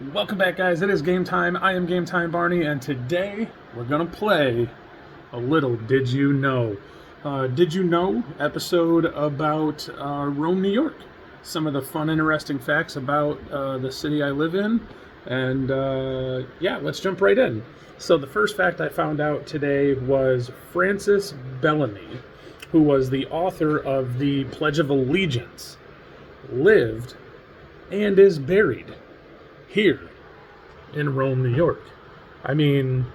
Welcome back, guys. It is game time. I am Game Time Barney, and today we're gonna play a little Did You Know? Did You Know episode about Rome, New York. Some of the fun, interesting facts about the city I live in, and yeah, let's jump right in. So the first fact I found out today was Francis Bellamy, who was the author of the Pledge of Allegiance, lived and is buried here in Rome, New York. I mean,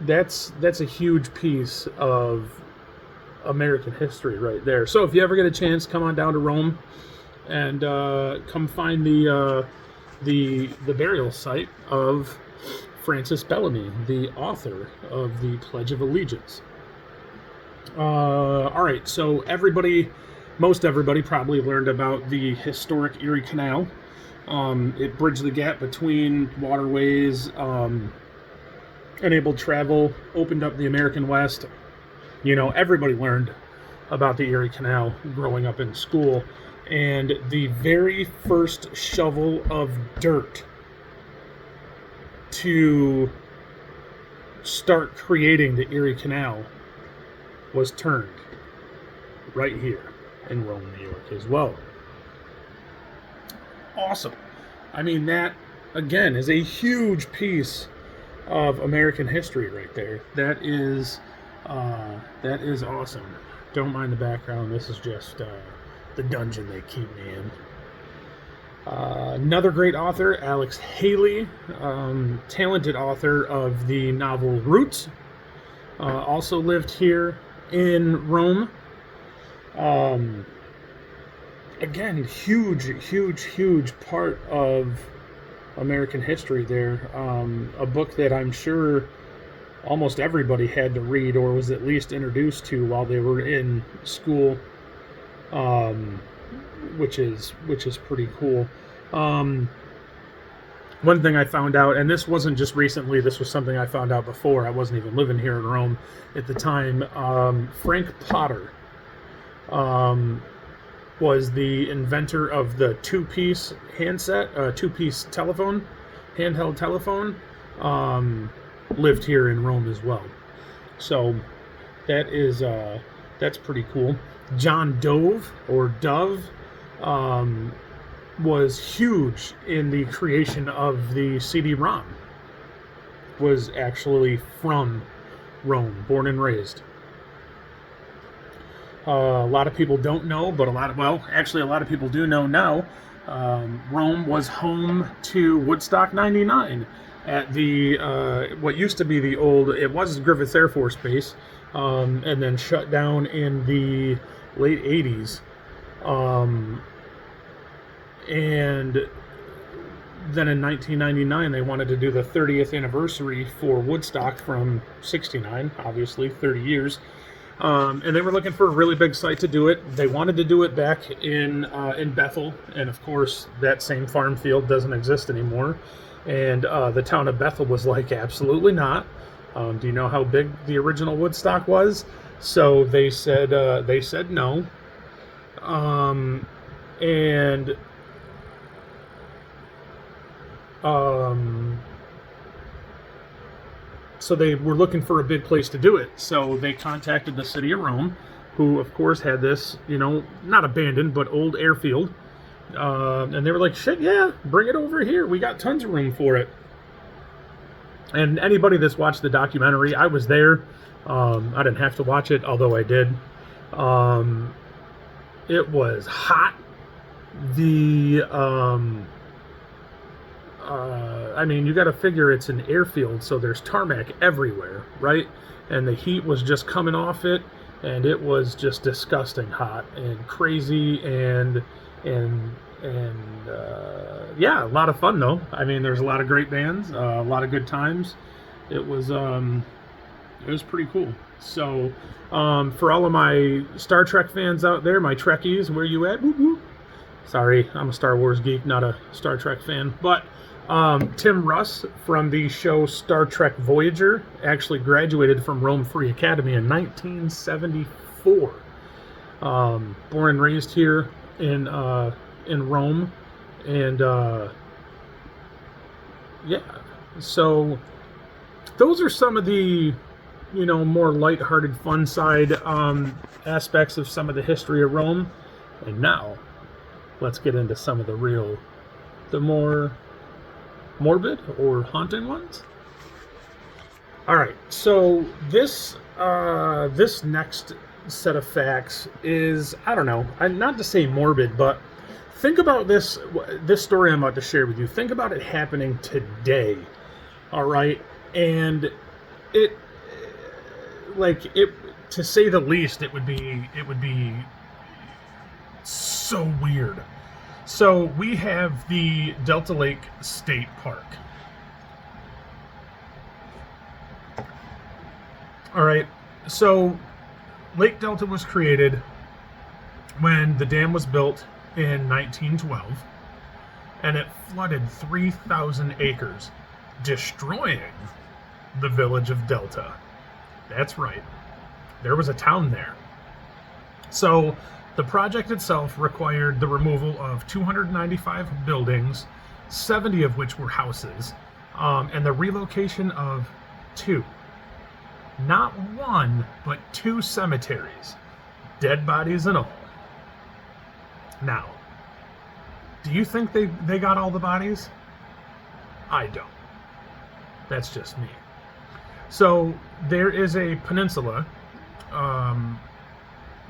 that's a huge piece of American history right there. So if you ever get a chance, come on down to Rome and come find the burial site of Francis Bellamy, the author of the Pledge of Allegiance. All right, so most everybody probably learned about the historic Erie Canal. It bridged the gap between waterways, enabled travel, opened up the American West. You know, everybody learned about the Erie Canal growing up in school. And the very first shovel of dirt to start creating the Erie Canal was turned right here in Rome, New York as well. Awesome. I mean, that again is a huge piece of American history right there. That is awesome. Don't mind the background. This is just the dungeon they keep me in. Another great author, Alex Haley, talented author of the novel Roots, also lived here in Rome. Again, huge part of American history there. A book that I'm sure almost everybody had to read or was at least introduced to while they were in school, which is pretty cool. One thing I found out, and this wasn't just recently, this was something I found out before. I wasn't even living here in Rome at the time. Frank Potter was the inventor of the two-piece handset, two-piece telephone, handheld telephone, lived here in Rome as well. So that's pretty cool. John Dove, or Dove, was huge in the creation of the CD-ROM. Was actually from Rome, born and raised. A lot of people don't know, but a lot of people do know now. Rome was home to Woodstock 99 at the what used to be it was Griffith Air Force Base, and then shut down in the late 80s. And then in 1999, they wanted to do the 30th anniversary for Woodstock from 69, obviously 30 years. And they were looking for a really big site to do it. They wanted to do it back in Bethel, and of course that same farm field doesn't exist anymore. And the town of Bethel was like, absolutely not. Do you know how big the original Woodstock was? So they said no. So they were looking for a big place to do it. So they contacted the city of Rome, who of course had this, not abandoned, but old airfield. And they were like, shit, yeah, bring it over here. We got tons of room for it. And anybody that's watched the documentary, I was there. I didn't have to watch it, although I did. It was hot. You got to figure it's an airfield, so there's tarmac everywhere, right? And the heat was just coming off it, and it was just disgusting hot and crazy, and yeah, a lot of fun though. I mean, there's a lot of great bands, a lot of good times. It was pretty cool. So, for all of my Star Trek fans out there, my Trekkies, where you at? Whoop, whoop. Sorry, I'm a Star Wars geek, not a Star Trek fan. But Tim Russ from the show Star Trek Voyager actually graduated from Rome Free Academy in 1974. Born and raised here in Rome, and yeah, so those are some of the, more lighthearted, fun side aspects of some of the history of Rome. And now, let's get into some of the more morbid or haunting ones. All right, so this next set of facts is, I don't know, not to say morbid, but think about this story I'm about to share with you. Think about it happening today. All right, and it, to say the least, it would be so weird. So we have the Delta Lake State Park. All right, so Lake Delta was created when the dam was built in 1912, and it flooded 3,000 acres, destroying the village of Delta. That's right, there was a town there. So the project itself required the removal of 295 buildings, 70 of which were houses, and the relocation of two. Not one, but two cemeteries, dead bodies and all. Now, do you think they got all the bodies? I don't. That's just me. So there is a peninsula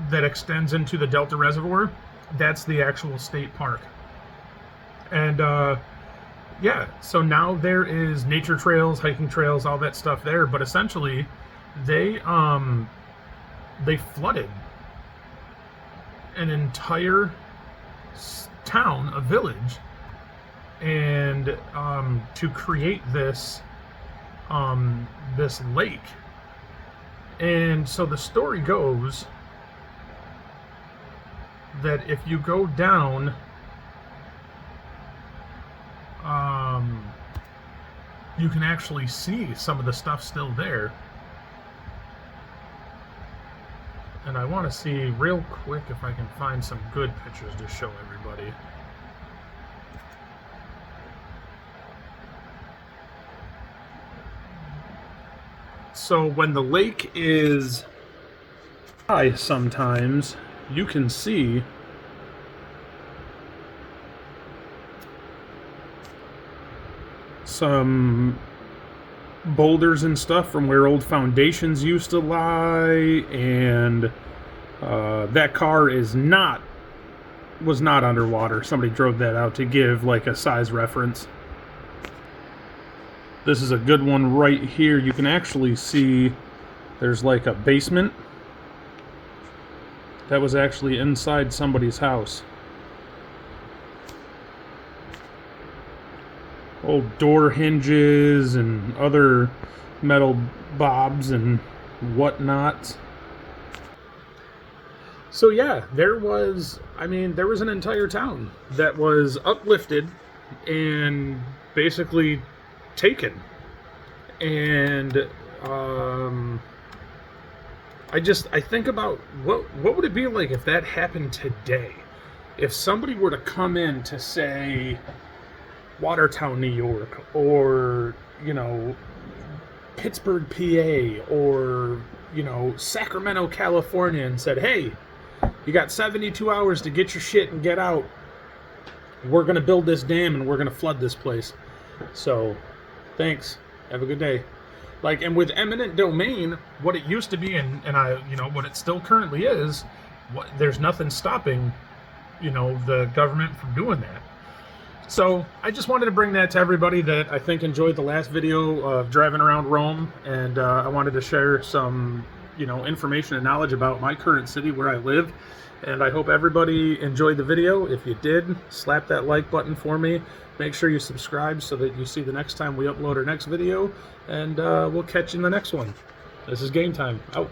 that extends into the Delta Reservoir. That's the actual state park. And yeah, so now there is nature trails, hiking trails, all that stuff there. But essentially, they flooded an entire town, a village, and to create this lake. And so the story goes that if you go down, you can actually see some of the stuff still there. And I want to see real quick if I can find some good pictures to show everybody. So when the lake is high sometimes, you can see some boulders and stuff from where old foundations used to lie, and that car was not underwater. Somebody drove that out to give like a size reference. This is a good one right here. You can actually see there's like a basement that was actually inside somebody's house. Old door hinges and other metal bobs and whatnot. So yeah, there was an entire town that was uplifted and basically taken. And I think about what would it be like if that happened today? If somebody were to come in to, say, Watertown, New York, or, Pittsburgh, PA, or, Sacramento, California, and said, hey, you got 72 hours to get your shit and get out. We're going to build this dam and we're going to flood this place. So, thanks. Have a good day. And with eminent domain, what it used to be, and what it still currently is, there's nothing stopping, the government from doing that. So I just wanted to bring that to everybody that I think enjoyed the last video of driving around Rome, and I wanted to share some, information and knowledge about my current city where I live. And I hope everybody enjoyed the video. If you did, slap that like button for me. Make sure you subscribe so that you see the next time we upload our next video. And we'll catch you in the next one. This is Game Time. Out.